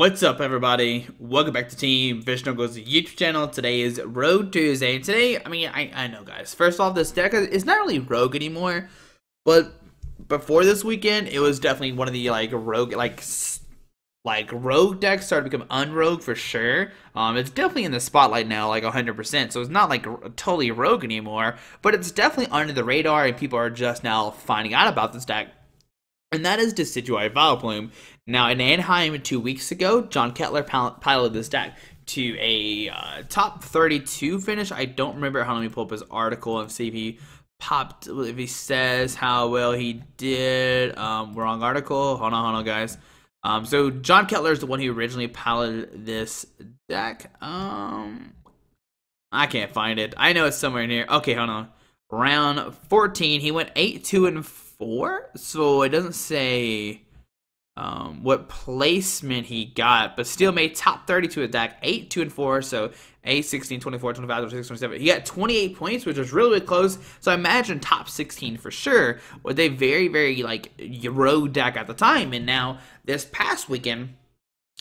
What's up, everybody? Welcome back to Team Vishnu's YouTube channel. Today is Rogue Tuesday. Today, I know, guys. First off, this deck is not really Rogue anymore, but before this weekend, it was definitely one of the Rogue, Rogue decks started to become unrogue for sure. It's definitely in the spotlight now, 100%. So it's not totally Rogue anymore, but it's definitely under the radar, and people are just now finding out about this deck. And that is Decidueye Vileplume. Now, in Anaheim 2 weeks ago, John Kettler piloted this deck to a top 32 finish. I don't remember how. Let me pull up his article and see if he says how well he did. Wrong article. Hold on, guys. So John Kettler is the one who originally piloted this deck. I can't find it. I know it's somewhere in here. Okay, hold on. Round 14, he went 8-2-4. So it doesn't say what placement he got, but still made top 32 at deck, 8-2-4. So 8, 16, 24, 25, 26, 27. He got 28 points, which was really close. So I imagine top 16 for sure. With a very, very rogue deck at the time. And now this past weekend,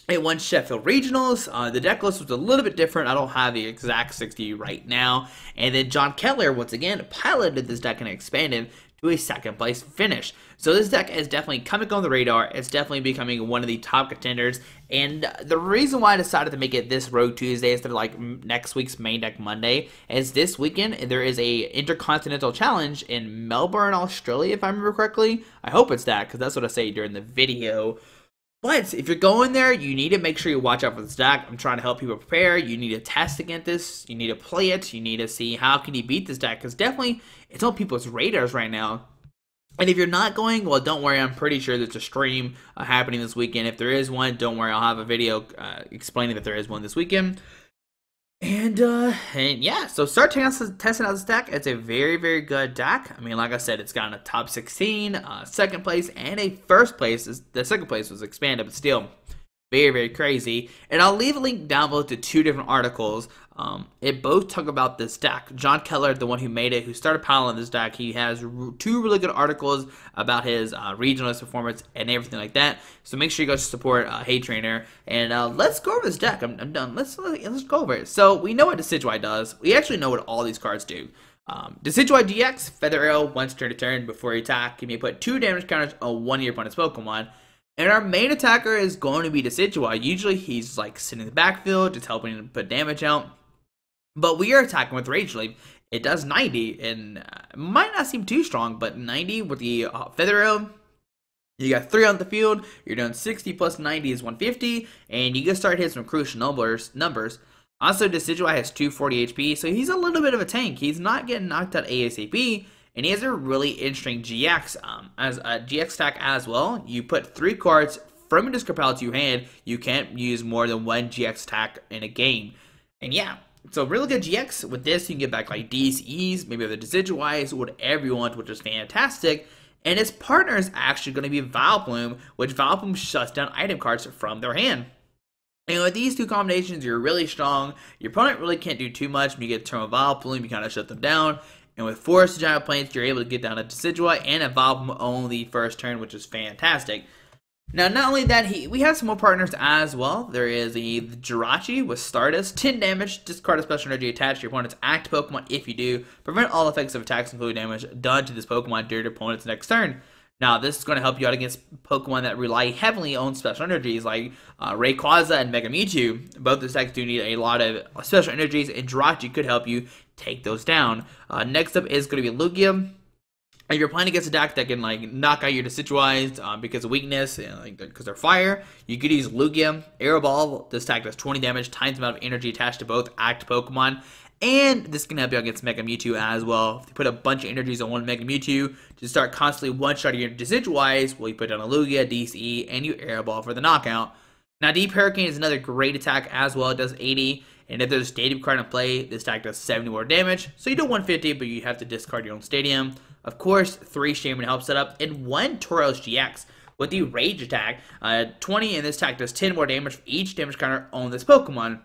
it won Sheffield Regionals. The deck list was a little bit different. I don't have the exact 60 right now. And then John Kettler, once again, piloted this deck and expanded to a second place finish. So this deck is definitely coming on the radar. It's definitely becoming one of the top contenders. And the reason why I decided to make it this Rogue Tuesday instead of next week's main deck Monday is this weekend there is a Intercontinental Challenge in Melbourne, Australia, if I remember correctly. I hope it's that, because that's what I say during the video. But if you're going there, you need to make sure you watch out for this deck. I'm trying to help people prepare. You need to test against this. You need to play it. You need to see how can you beat this deck, because definitely it's on people's radars right now. And if you're not going, well, don't worry. I'm pretty sure there's a stream happening this weekend. If there is one, don't worry. I'll have a video explaining that there is one this weekend. And yeah, so start testing out this deck. It's a very, very good deck. I mean, like I said, it's gotten a top 16, second place, and a first place. The second place was expanded, but still very, very crazy. And I'll leave a link down below to two different articles. It both talk about this deck. John Kettler, the one who made it, who started piloting this deck, he has two really good articles about his regionalist performance and everything like that. So make sure you go support Hey Trainer, and let's go over this deck. I'm done. Let's go over it. So we know what Decidueye does. We actually know what all these cards do. Decidueye-GX Feather Arrow, once turn to turn before you attack, you may put 2 damage counters on one of your opponent's Pokemon. And our main attacker is going to be Decidueye. Usually he's sitting in the backfield, just helping to put damage out. But we are attacking with Rage Leaf. It does 90, and might not seem too strong, but 90 with the Feather Arrow. You got 3 on the field. You're doing 60 plus 90 is 150, and you can start hitting some crucial numbers. Also, Decidueye has 240 HP, so he's a little bit of a tank. He's not getting knocked out ASAP. And he has a really interesting GX as a GX stack as well. You put 3 cards from your discard pile to your hand. You can't use more than 1 GX stack in a game. And yeah, so really good GX. With this, you can get back DCEs, maybe other Decidueyes, whatever you want, which is fantastic. And his partner is actually going to be Vileplume, which Vileplume shuts down item cards from their hand. And with these two combinations, you're really strong. Your opponent really can't do too much. When you get a turn with Vileplume, you kind of shut them down. And with 4 Giant Planes, you're able to get down to Decidueye and a Vileplume on the first turn, which is fantastic. Now, not only that, we have some more partners as well. There is the Jirachi with Stardust, 10 damage, discard a special energy attached to your opponent's active Pokemon. If you do, prevent all effects of attacks including damage done to this Pokemon during your opponent's next turn. Now, this is going to help you out against Pokemon that rely heavily on special energies like Rayquaza and Mega Mewtwo. Both the decks do need a lot of special energies, and Jirachi could help you take those down. Next up is going to be Lugia. If you're playing against a deck that can knock out your Decidueyes because of weakness, because they're fire, you could use Lugia. Air Ball. This deck does 20 damage, times the amount of energy attached to both active Pokemon. And this can help you against Mega Mewtwo as well. If you put a bunch of energies on one Mega Mewtwo to start constantly one-shotting your Decidueyes, well, you put down a Lugia, DCE, and you Air Ball for the knockout. Now, Deep Hurricane is another great attack as well. It does 80. And if there's a stadium card in play, this deck does 70 more damage. So you do 150, but you have to discard your own stadium. Of course, 3 Shaymin help setup, and 1 Tauros-GX with the Rage attack. 20, and this attack does 10 more damage for each damage counter on this Pokemon.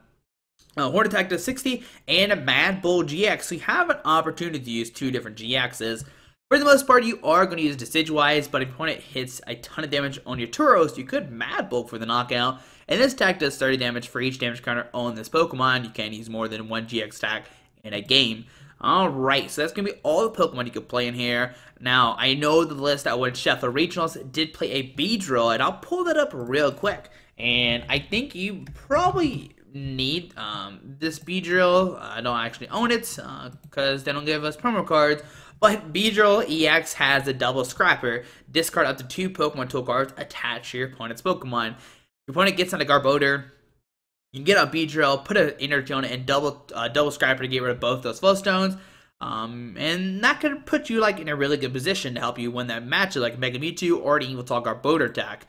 Horn attack does 60, and a Mad Bull GX. So you have an opportunity to use 2 different GXs. For the most part, you are going to use Decidueyes, but if your opponent hits a ton of damage on your Tauros, you could Mad Bull for the knockout. And this attack does 30 damage for each damage counter on this Pokemon. You can't use more than one GX attack in a game. Alright, so that's going to be all the Pokemon you can play in here. Now, I know the list that went Sheffield Regionals did play a Beedrill, and I'll pull that up real quick. And I think you probably need this Beedrill. I don't actually own it, because they don't give us promo cards. But Beedrill EX has a double scrapper. Discard up to 2 Pokemon tool cards attached to your opponent's Pokemon. Your opponent gets on a Garbodor. You can get a Beedrill, put an energy on it, and double scrapper to get rid of both those Float Stones. And that could put you like in a really good position to help you win that match, like Mega Mewtwo or an Evil Tall Garbodor attack.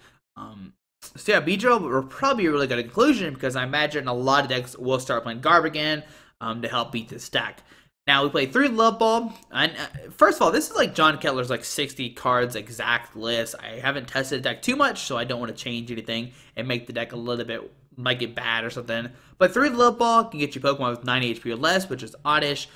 So yeah, Beedrill will probably be a really good conclusion, because I imagine a lot of decks will start playing Garb again to help beat this stack. Now, we play 3 Love Ball, and first of all, this is like John Kettler's like 60 cards exact list. I haven't tested the deck too much, so I don't want to change anything and make the deck a little bit, might get bad or something. But 3 Love Ball can get you Pokemon with 9 HP or less, which is Oddish,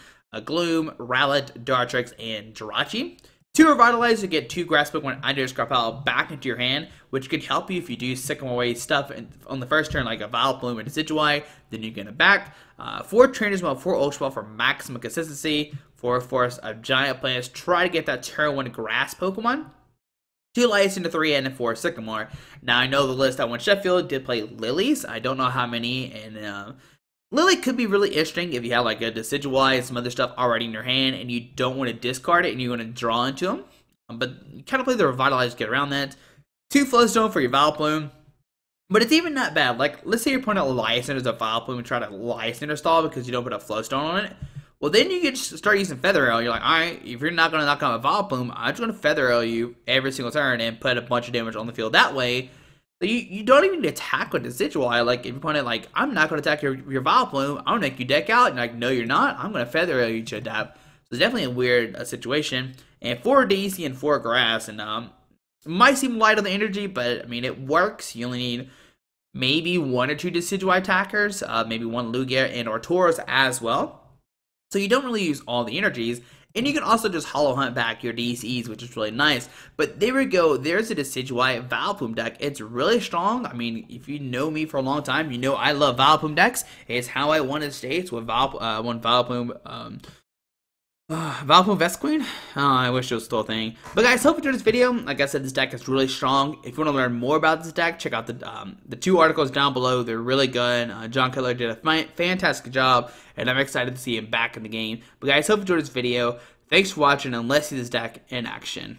Gloom, Rowlet, Dartrix, and Jirachi. 2 Revitalizer to get 2 Grass Pokemon under your Scarpel back into your hand, which could help you if you do Sycamore Way stuff on the first turn, like a Vileplume or Decidueye, then you get it back. 4 Trainers Mail, 4 Ultra Ball for maximum consistency. 4 Force of Giant Plants, try to get that turn 1 Grass Pokemon. 2 Lysandre 3 and 4 Sycamore. Now, I know the list that went Sheffield did play Lilies. I don't know how many, and Lily could be really interesting if you have like a Decidueye and some other stuff already in your hand and you don't want to discard it and you want to draw into them. But you kind of play the Revitalize to get around that. 2 Float Stone for your Vileplume. But it's even not bad. Like, let's say you're putting out Lysandre as a Vileplume and try to Lysandre stall because you don't put a Float Stone on it. Well, then you can start using Feather Arrow. You're like, alright, if you're not going to knock out a Vileplume, I'm just going to Feather Arrow you every single turn and put a bunch of damage on the field that way. So you don't even need to attack with Decidueye. Like, if your opponent, like, I'm not going to attack your Vileplume, I'm going to make you deck out, and like, no, you're not. I'm going to Feather Arrow you to adapt. So it's definitely a weird situation. And 4 DC and 4 Grass, and it might seem light on the energy, but I mean, it works. You only need maybe 1 or 2 Decidueye attackers, maybe 1 Lugia and or Tauros as well. So you don't really use all the energies. And you can also just Hollow Hunt back your DCs, which is really nice. But there we go. There's a Decidueye Vileplume deck. It's really strong. I mean, if you know me for a long time, you know I love Vileplume decks. It's how I won in States with Vileplume, Vileplume Vesqueen. I wish it was still a thing. But guys, hope you enjoyed this video. Like I said, this deck is really strong. If you want to learn more about this deck, check out the 2 articles down below. They're really good. John Kettler did a fantastic job, and I'm excited to see him back in the game. But guys, hope you enjoyed this video. Thanks for watching, and let's see this deck in action.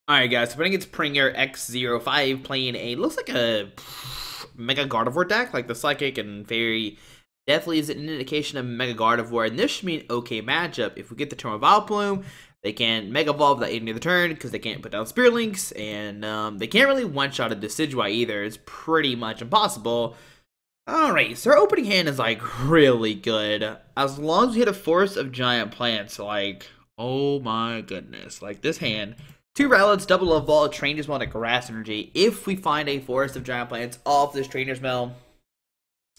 Alright guys, so I think it's X05 playing a, looks like a Mega Gardevoir deck, like the Psychic and Fairy. Definitely is an indication of Mega Gardevoir, and this should be an okay matchup. If we get the turn of Vileplume, they can Mega Evolve without ending the turn, because they can't put down Spirit Links, and they can't really one-shot a Decidueye either. It's pretty much impossible. Alright, so our opening hand is, like, really good. As long as we hit a Forest of Giant Plants, like, oh my goodness. Like, this hand, 2 Rowlets, double Love Ball, Trainers Mail, and Grass Energy. If we find a Forest of Giant Plants off this Trainers Mail,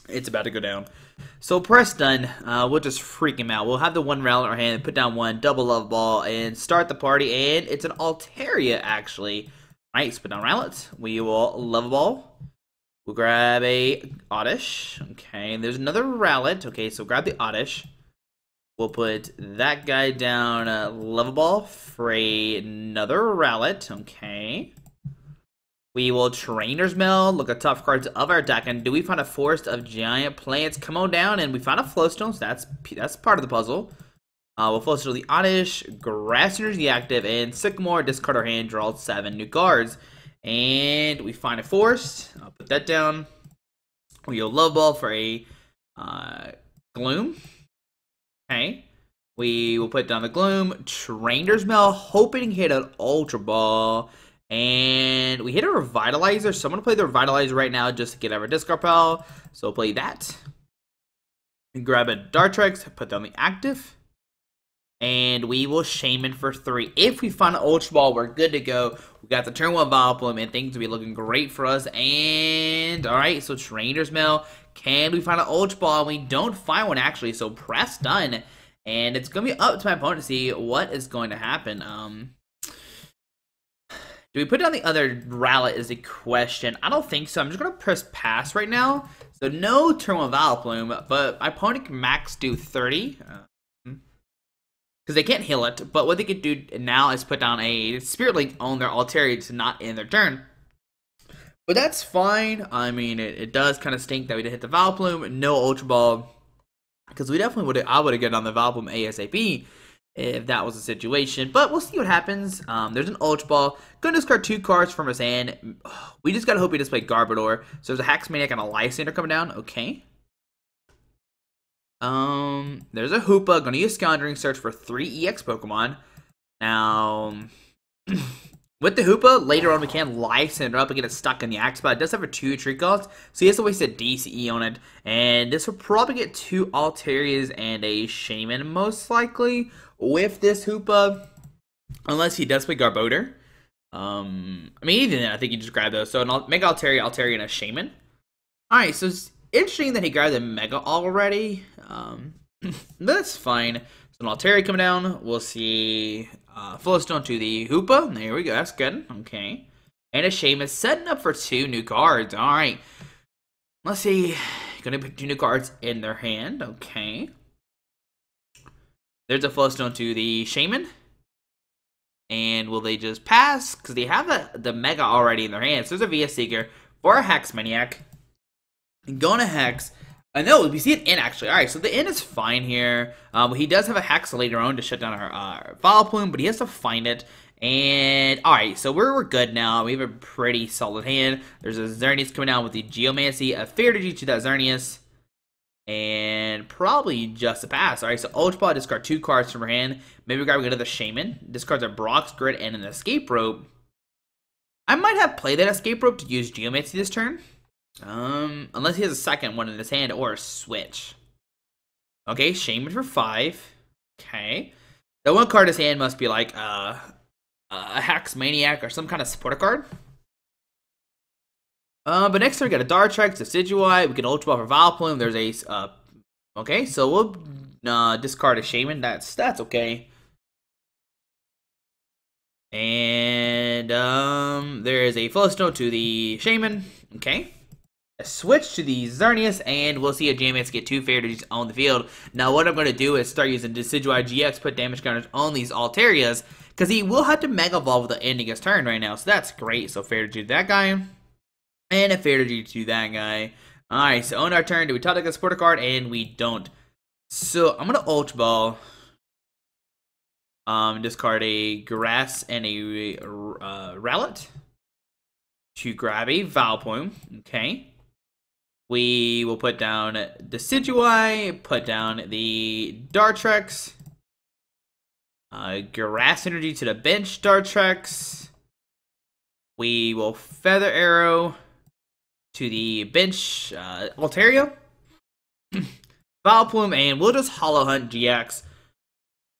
it's about to go down. So press done. We'll just freak him out. We'll have the 1 Rowlet in our hand, put down 1, double Love Ball, and start the party. And it's an Altaria, actually. Alright, so put down Rowlet. We will Love Ball. We'll grab a Oddish. Okay, and there's another Rowlet. Okay, so grab the Oddish. We'll put that guy down, Level Ball for another Rowlet. Okay. We will Trainers Mail, look at top cards of our deck, and do we find a Forest of Giant Plants? Come on down, and we found a Float Stone, so that's part of the puzzle. We'll Float Stone the Oddish, Grass Energy active, and Sycamore, discard our hand, draw 7 new cards. And we find a Forest, I'll put that down. We'll Love Ball for a Gloom. Okay. We will put down the Gloom, Trainers Mail, hoping to hit an Ultra Ball. And we hit a Revitalizer, so I'm going to play the Revitalizer right now just to get out of our discard pile. So we'll play that. And grab a Dartrix, put down the active. And we will Shaymin for 3. If we find an Ultra Ball, we're good to go. We got the turn 1 Vileplume, and things will be looking great for us. And, alright, so Trainers Mail. Can we find an Ultra Ball? We don't find one, actually, so press done. And it's going to be up to my opponent to see what is going to happen. Do we put down the other Rowlet is the question. I don't think so. I'm just going to press pass right now. So no turn 1 Vileplume, but my opponent can max do 30. Because they can't heal it. But what they could do now is put down a Spirit Link on their Altaria to not end their turn. But that's fine. I mean, it does kind of stink that we didn't hit the Vileplume. No Ultra Ball. Because we definitely would have, I would have gotten on the Vileplume ASAP if that was the situation. But we'll see what happens. There's an Ultra Ball. Gonna discard 2 cards from his hand. We just gotta hope he displays Garbodor. So there's a Haxmaniac and a Lysandre coming down. Okay. There's a Hoopa. Gonna use Scoundering Search for 3 EX Pokemon. Now, with the Hoopa, later on we can Lysandre up and get it stuck in the Axe, but it does have a 2 Tree Calls, so he has to waste a DCE on it. And this will probably get 2 Altarias and a Shaymin most likely with this Hoopa, unless he does play Garbodor. I mean, even then, I think he just grabbed those. So an Mega Altaria, Altaria, and a Shaymin. Alright, so it's interesting that he grabbed the Mega already. That's fine. So an Altaria coming down. We'll see Float Stone to the Hoopa. There we go. That's good. Okay. And a Shaymin setting up for 2 new cards. Alright. Let's see. Gonna put 2 new cards in their hand. Okay. There's a Float Stone to the Shaymin. And will they just pass? Because they have the Mega already in their hands. So there's a VS Seeker for a Haxmaniac. Going to Hex. No, we see an in actually. Alright, so the in is fine here. He does have a Hex later on to shut down our Vileplume, but he has to find it. And alright, so we're good now. We have a pretty solid hand. There's a Xerneas coming down with the Geomancy, a Fairenergy to that Xerneas. And probably just a pass. Alright, so Ultra Ball, discard 2 cards from her hand. Maybe we grab another Shaymin. Discards a Brock's Grid and an Escape Rope. I might have played that Escape Rope to use Geomancy this turn. Unless he has a second one in his hand or a switch. Okay, Shaymin for 5. Okay. The one card in his hand must be like a Haxmaniac or some kind of supporter card. But next turn we got a Dartrix, Decidueye, we get Ultra Ball for Vileplume, there's a, okay, so we'll, discard a Shaymin, that's okay. And, there is a Float Stone to the Shaymin, okay. A switch to the Xerneas, and we'll see a Geomancy get 2 Fairenergies on the field. Now, what I'm going to do is start using Decidueye-GX, put damage counters on these Altarias, because he will have to Mega Evolve with the ending his turn right now, so that's great. So, Fairenergy to that guy. And a Fairenergy to that guy. Alright, so on our turn, do we top deck a supporter card? And we don't. So, I'm going to Ultra Ball. Discard a Grass and a Rowlet. To grab a Vileplume. Okay. We will put down Decidueye. Put down the Dartrix. Grass Energy to the bench Dartrix. We will Feather Arrow to the bench Altaria. Vileplume, and we'll just Hollow Hunt GX.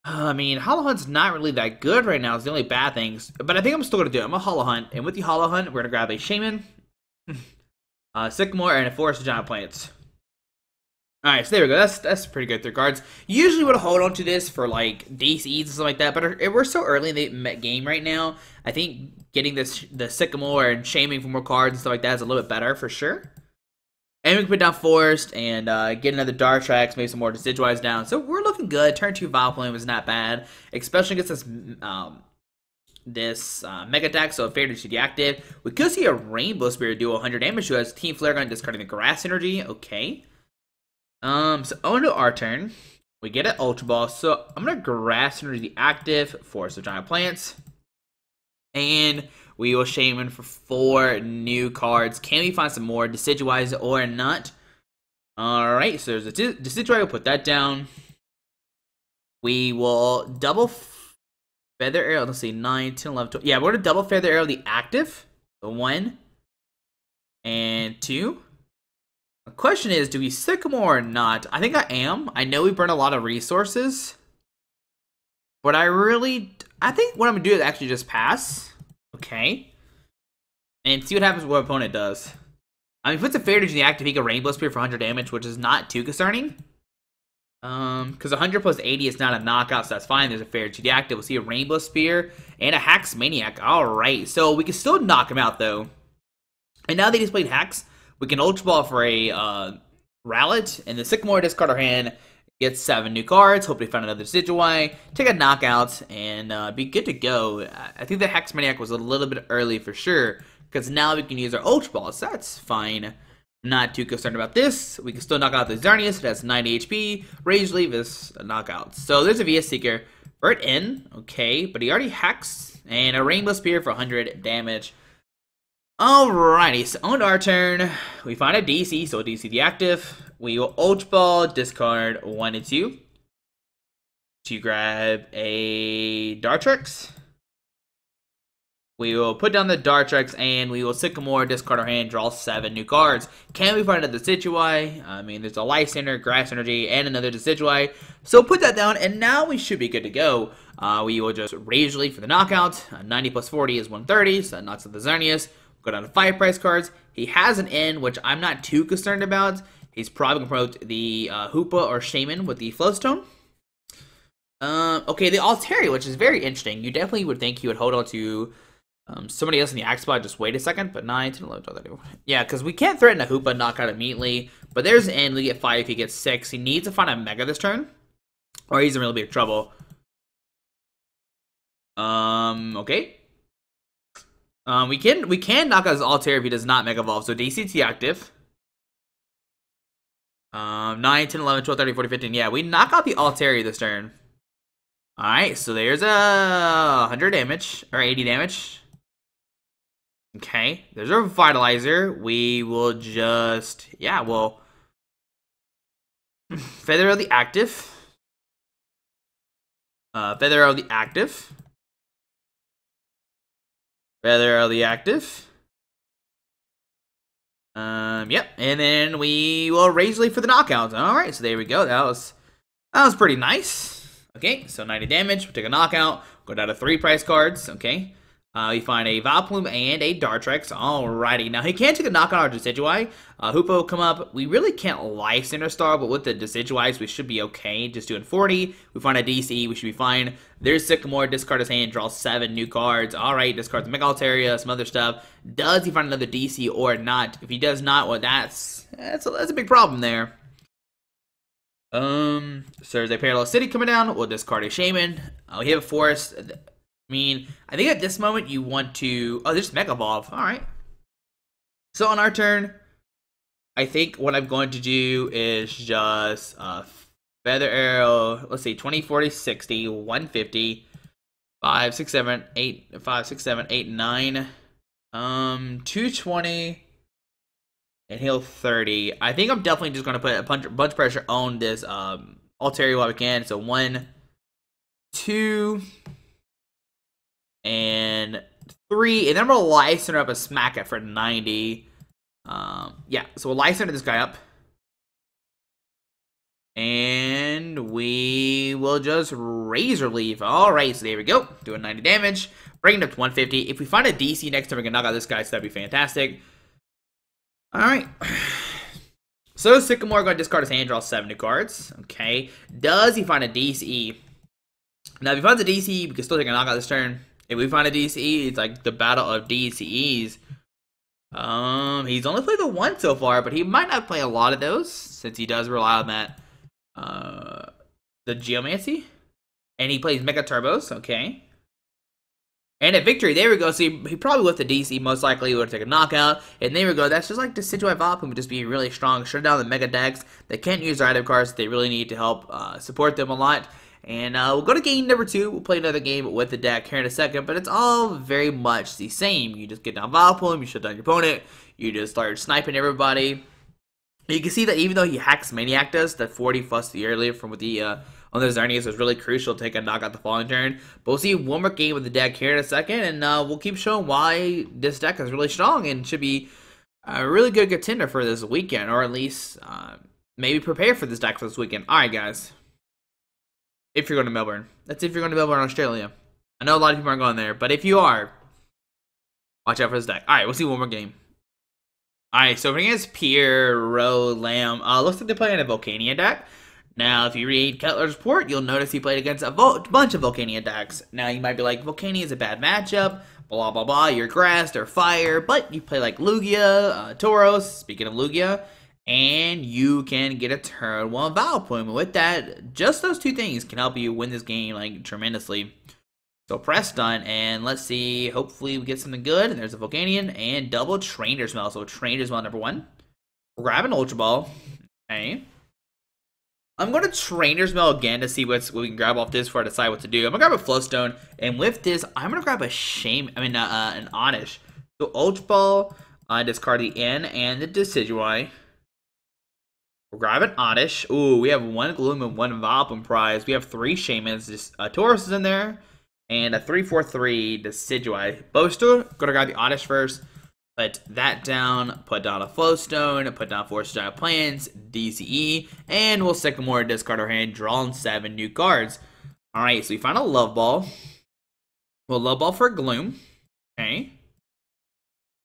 I mean, Hollow Hunt's not really that good right now. It's the only bad things. But I think I'm still going to do it. I'm going to Hollow Hunt. And with the Hollow Hunt, we're going to grab a Shaymin, Sycamore, and a Forest of Giant Plants. Alright, so there we go. That's pretty good 3 cards. Usually would hold on to this for like DCs and stuff like that, but we're so early in the game right now. I think getting the Sycamore and Shaymin for more cards and stuff like that is a little bit better for sure. And we can put down Forest and get another Dartrix, maybe some more Decidueyes down. So we're looking good. Turn 2 Vileplume is not bad, especially against this Mega Attack, so Fair to deactive. We could see a Rainbow Spirit do 100 damage to us. Team Flare Gun discarding the Grass Energy. Okay. So on to our turn. We get an Ultra Ball. So I'm gonna Grass Energy active, Forest of Giant Plants. And we will Shaymin for 4 new cards. Can we find some more Decidueyes or not? Alright, so there's a Decidueye, we'll put that down. We will double Feather Arrow, let's see, 9, 10, 11, 12. Yeah, we're gonna double Feather Arrow the active. So 1 and 2. The question is, do we Sycamore or not? I think I am. I know we burn a lot of resources. But I think what I'm gonna do is actually just pass. Okay. And see what happens with what opponent does. I mean, if it's a Fair to the active, he can Rainbow Spear for 100 damage, which is not too concerning. Because 100 plus 80 is not a knockout, so that's fine. There's a Fair GD active. We'll see a Rainbow Spear and a Hax Maniac. Alright, so we can still knock him out, though. And now they just played Hax, we can Ultra Ball for a Rowlet, and the Sycamore discard our hand, get 7 new cards, hopefully find another Decidueye, take a knockout, and be good to go. I think the Hax Maniac was a little bit early for sure, because now we can use our Ultra Ball, so that's fine. Not too concerned about this. We can still knock out the Xerneas. It has 90 HP. Rage Leaf is a knockout. So there's a VS Seeker. Vert in. Okay, but he already hacks. And a Rainbow Spear for 100 damage. Alrighty, so on our turn, we find a DC, so DC the active. We will Ultra Ball, discard 1 and 2. To grab a Dartrix. We will put down the Dartrix, and we will Sycamore, discard our hand, draw 7 new cards. Can we find another Decidueye? I mean, there's a Lysandre, Grass Energy, and another Decidueye. So put that down, and now we should be good to go. We will just Rage Leaf for the knockout. 90 plus 40 is 130, so that knocks out the Xerneas. Go down to 5 price cards. He has an N, which I'm not too concerned about. He's probably going to promote the Hoopa or Shaymin with the Float Stone. Okay, the Altaria, which is very interesting. You definitely would think he would hold on to somebody else in the axe spot. Just wait a second, but 9, 10, 11, 12, 13. Yeah, because we can't threaten a Hoopa knockout immediately. But there's an N. We get 5 if he gets 6. He needs to find a Mega this turn, or he's in real big trouble. Okay. We can knock out his Altaria if he does not Mega Evolve. So DCT active. 9, 10, 11, 12, 13, 14, 15. Yeah, we knock out the Altaria this turn. Alright, so there's a 100 damage, or 80 damage. Okay, there's our Revitalizer. We will just, yeah, we'll Feather of the active. Feather of the active. Feather of the active. Yep, and then we will Rage Leaf for the knockout. Alright, so there we go. That was pretty nice. Okay, so 90 damage, we'll take a knockout, go down to 3 price cards, okay. We find a Vileplume and a Dartrix, alrighty. Now, he can take a knockout on our Decidueye. Hoopa will come up. We really can't Lysandre Star, but with the Decidueyes, we should be okay. Just doing 40. We find a DC, we should be fine. There's Sycamore, discard his hand, draw 7 new cards. Alright, discard the Mega Altaria, some other stuff. Does he find another DC or not? If he does not, well, that's a big problem there. So there's a Parallel City coming down. We'll discard a Shaymin. We have a Forest. I mean, I think at this moment you want to... Oh, there's Mega Evolve. Alright. So on our turn, I think what I'm going to do is just Feather Arrow. Let's see, 20, 40, 60, 150, 5, 6, 7, 8, 5, 6, 7, 8, 9, 220... and heal 30. I think I'm definitely just going to put a bunch of pressure on this Altaria while we can. So 1, 2, and 3. And then I'm going to Lysandre up a Smack It for 90. Yeah, so we'll Lysandre this guy up. And we will just Razor Leaf. Alright, so there we go. Doing 90 damage. Bringing it up to 150. If we find a DC next time, we can knock out this guy, so that'd be fantastic. Alright. So Sycamore going to discard his hand, draw 7 new cards. Okay. Does he find a DCE? Now, if he finds a DCE, we can still take a knockout this turn. If we find a DCE, it's like the battle of DCEs. He's only played the 1 so far, but he might not play a lot of those, since he does rely on that, the Geomancy. And he plays Mega Turbos, okay. And at victory, there we go. So he probably with the DC, most likely would take a knockout. And there we go. That's just like the Decidueye Vileplume would just be really strong. Shut down the Mega decks. They can't use their item cards. They really need to help support them a lot. And we'll go to game number 2. We'll play another game with the deck here in a second. But it's all very much the same. You just get down Vileplume. You shut down your opponent. You just start sniping everybody. You can see that even though he hacks Maniac does, that 40 plus the earlier from with the... on the Xerneas was really crucial to take a knockout the following turn. But we'll see one more game with the deck here in a second, and we'll keep showing why this deck is really strong and should be a really good contender for this weekend, or at least maybe prepare for this deck for this weekend. Alright, guys. If you're going to Melbourne. That's if you're going to Melbourne, Australia. I know a lot of people aren't going there, but if you are, watch out for this deck. Alright, we'll see one more game. Alright, so against Pierre, Rowe, Lamb, looks like they're playing a Volcanion deck. Now, if you read Kettler's report, you'll notice he played against a bunch of Volcanion decks. Now, you might be like, Volcanion is a bad matchup, blah, blah, blah, you're grass or fire, but you play like Lugia, Tauros, speaking of Lugia, and you can get a turn 1 Vileplume. With that, just those two things can help you win this game, like, tremendously. So press done, and let's see, hopefully we get something good. And there's a Volcanion, and double Trainers Mail. So Trainers Mail number 1. We'll grab an Ultra Ball. Okay. I'm going to Trainers Mail again to see what we can grab off this before I decide what to do. I'm going to grab a Float Stone, and with this, I'm going to grab an Oddish. So Ultra Ball, discard the N and the Decidueye. We'll grab an Oddish. Ooh, we have 1 Gloom and 1 Vileplume prize. We have 3 Shaymins. Tauros is in there. And a 3/4/3 Decidueye. Both still gonna grab the Oddish first. Put that down. Put down a Float Stone. Put down 4 Giant Plants. DCE. And we'll Sycamore, discard our hand. Draw on 7 new cards. Alright, so we found a Love Ball. We'll Love Ball for Gloom. Okay.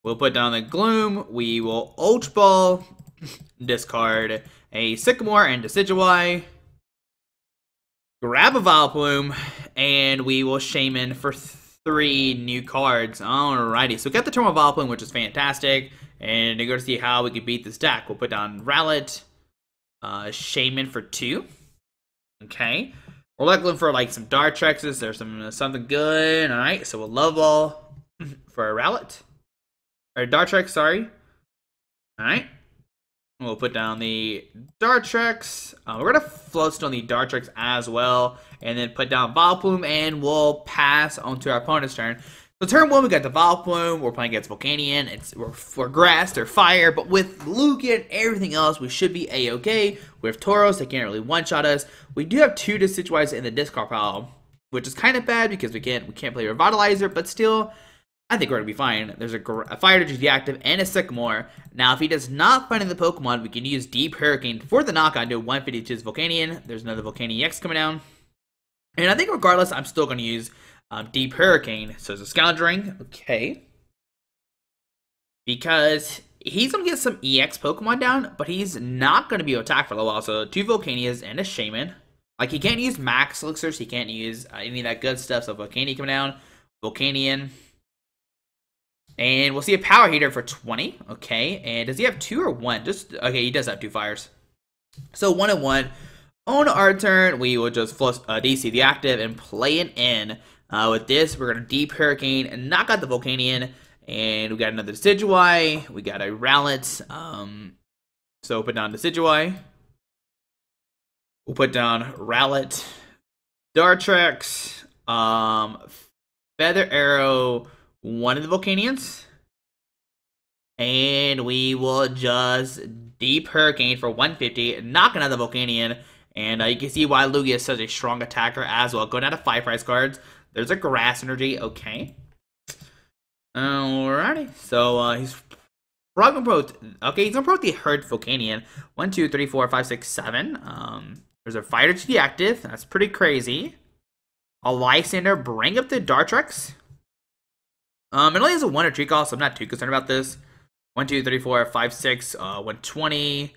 We'll put down the Gloom. We will Ultra Ball. Discard a Sycamore and Decidueye. Grab a Vileplume, and we will Shaymin for 3 new cards. Alrighty, so we got the turn 1 Vileplume, which is fantastic. And to go to see how we can beat this deck, we'll put down Rowlet, Shaymin for 2. Okay. We're looking for like some Dartrixes. There's something good. Alright, so we'll Love Ball for a Rowlet. Or Dartrix, sorry. Alright. We'll put down the Dartrix. We're going to Float Stone the Dartrix as well. And then put down Vileplume, and we'll pass onto our opponent's turn. So turn 1, we got the Vileplume. We're playing against Volcanion. We're grass or fire. But with Lugia and everything else, we should be A-okay. We have Tauros. They can't really one-shot us. We do have 2 Decidueyes in the discard pile, which is kind of bad because we can't play Revitalizer. But still, I think we're going to be fine. There's a Fire to the active and a Sycamore. Now, if he does not find in the Pokemon, we can use Deep Hurricane for the knockout and do 150 to his Volcanion. There's another Volcanion-EX coming down. And I think regardless, I'm still going to use Deep Hurricane. So there's a Scoundring. Okay. Because he's going to get some EX Pokemon down, but he's not going to be able to attack for a little while. So 2 Volcanions and a Shaymin. Like, he can't use Max Elixirs. He can't use any of that good stuff. So Volcanion coming down. Volcanion. And we'll see a Power Heater for 20. Okay. And does he have 2 or 1? Okay, he does have 2 fires. So 1 and 1. On our turn, we will just DC the active and play an in. With this, we're going to Deep Hurricane and knock out the Volcanion. And we got another Decidueye. We got a Rowlet. So put down Decidueye. We'll put down Rowlet. Dartrix. Feather Arrow. 1 of the Volcanions. And we will just Deep Hurricane for 150. Knock another Volcanion. And you can see why Lugia is such a strong attacker as well. Going out of 5 price cards. There's a Grass Energy. Okay. Alrighty. So he's probably going to okay, he's going to proc the Hurt Volcanion. 1, 2, 3, 4, 5, 6, 7. There's a Fighter to the active. That's pretty crazy. A Lysandre, bring up the Dartrix. It only has a 1 or 3 cost, so I'm not too concerned about this. 1, 2, 3, 4, 5, 6, 120.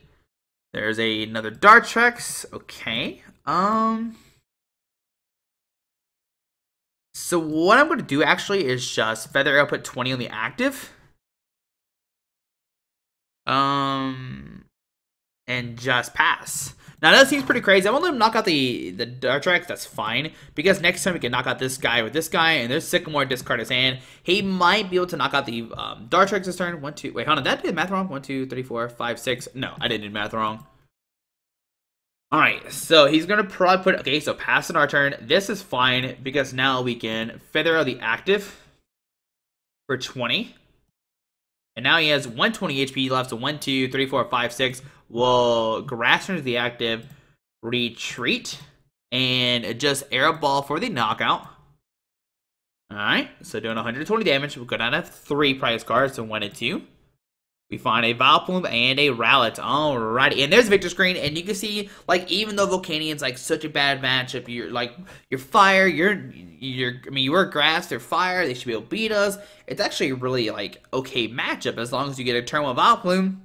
There's another Dartrix. Okay. So what I'm going to do actually is just Feather Arrow, put 20 on the active. And just pass. Now that seems pretty crazy. I'm gonna let him knock out the Dartrix. That's fine, because next time we can knock out this guy with this guy, and there's Sycamore, discard his hand. He might be able to knock out the Dartrix this turn. 1, 2. Wait, hold on. Did I do the math wrong? 1, 2, 3, 4, 5, 6. No, I didn't do the math wrong. All right, so he's gonna probably put. Okay, so pass on our turn. This is fine because now we can Feather out the active for 20. And now he has 120 HP left, so 1, 2, 3, 4, 5, 6. We'll Grass into the active, retreat, and just Air Ball for the knockout. Alright, so doing 120 damage. We'll go down to 3 prize cards, so 1 and 2. We find a Vileplume and a Rowlet. Alrighty, and there's Victor Screen, and you can see, like, even though Volcanion's like such a bad matchup, you're fire, I mean, you were grass, they're fire, they should be able to beat us. It's actually a really, like, okay matchup as long as you get a turn 1 Vileplume.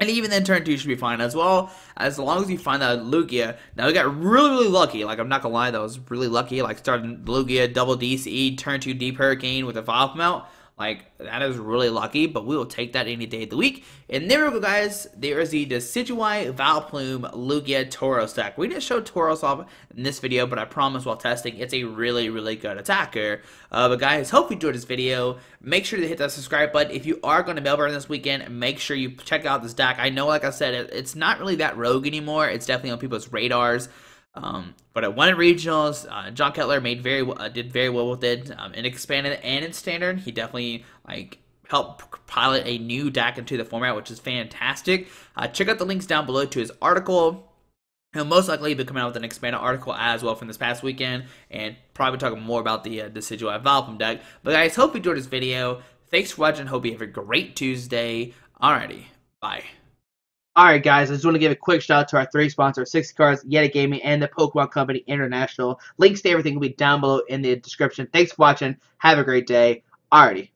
And even then, turn 2 should be fine as long as you find that Lugia. Now, we got really lucky. Like, I'm not gonna lie, that was really lucky. Like, starting Lugia, double DCE, turn 2 Deep Hurricane with a Vileplume out. Like, that is really lucky, but we will take that any day of the week. And there we go, guys. There is the Decidueye, Vileplume, Lugia, Tauros deck. We didn't show Tauros off in this video, but I promise while testing, it's a really good attacker. But guys, hope you enjoyed this video. Make sure to hit that subscribe button. If you are going to Melbourne this weekend, make sure you check out this deck. I know, like I said, it's not really that rogue anymore. It's definitely on people's radars. But at one in regionals, John Kettler did very well with it. In expanded and in standard, he definitely helped pilot a new deck into the format, which is fantastic. Check out the links down below to his article. He'll most likely be coming out with an expanded article as well from this past weekend, and probably talking more about the Decidueye Vileplume deck. But guys, hope you enjoyed this video. Thanks for watching. Hope you have a great Tuesday. Alrighty, bye. Alright guys, I just want to give a quick shout out to our 3 sponsors, 60 Cards, Yeti Gaming, and the Pokemon Company International. Links to everything will be down below in the description. Thanks for watching. Have a great day. Alrighty.